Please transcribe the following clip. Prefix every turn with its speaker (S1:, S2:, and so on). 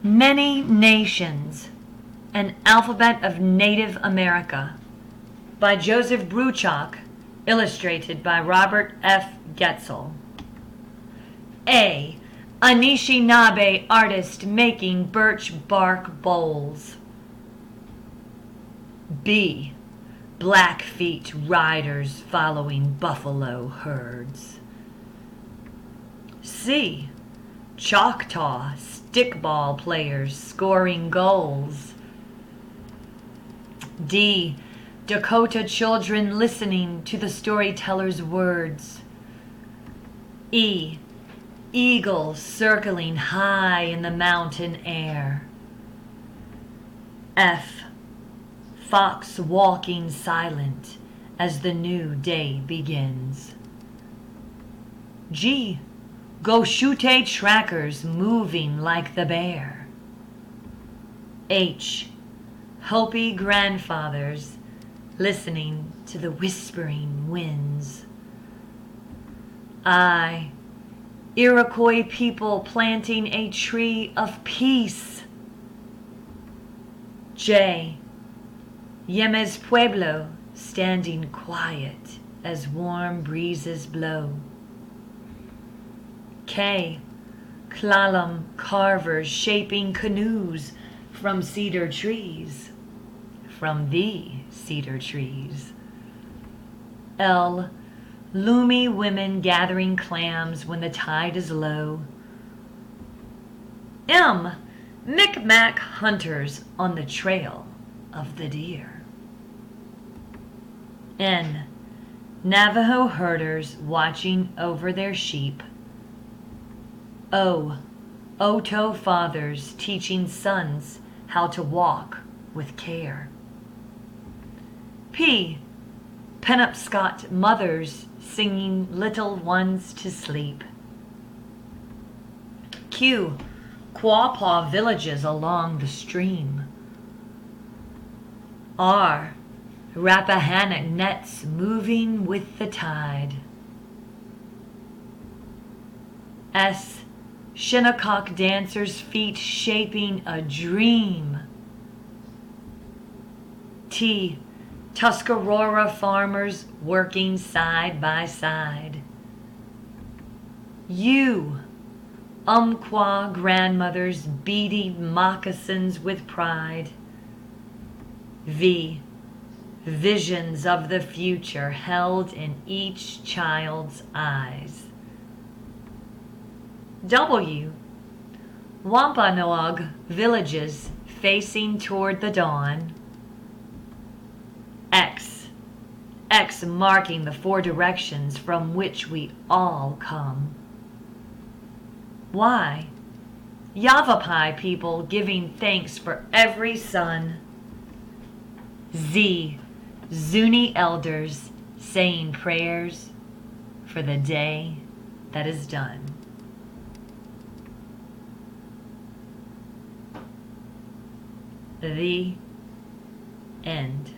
S1: Many Nations, An Alphabet of Native America by Joseph Bruchak, illustrated by Robert F. Getzel. A. Anishinaabe artist making birch bark bowls. B. Blackfeet riders following buffalo herds. C. Choctaw stickball players scoring goals. D. Dakota children listening to the storyteller's words. E. Eagle circling high in the mountain air. F. Fox walking silent as the new day begins. G. Goshute trackers moving like the bear. H. Hopi grandfathers listening to the whispering winds. I. Iroquois people planting a tree of peace. J. Yemes Pueblo standing quiet as warm breezes blow. K. Klallam carvers shaping canoes from cedar trees, from the cedar trees. L. Lumi women gathering clams when the tide is low. M. Micmac hunters on the trail of the deer. N. Navajo herders watching over their sheep. O. Oto fathers teaching sons how to walk with care. P. Penobscot mothers singing little ones to sleep. Q. Quapaw villages along the stream. R. Rappahannock nets moving with the tide. S. Shinnecock dancers' feet shaping a dream. T. Tuscarora farmers working side by side. U. Umpqua grandmothers beading moccasins with pride. V. Visions of the future held in each child's eyes. W. Wampanoag villages facing toward the dawn. X. X marking the four directions from which we all come. Y. Yavapai people giving thanks for every son. Z. Zuni elders saying prayers for the day that is done. The end.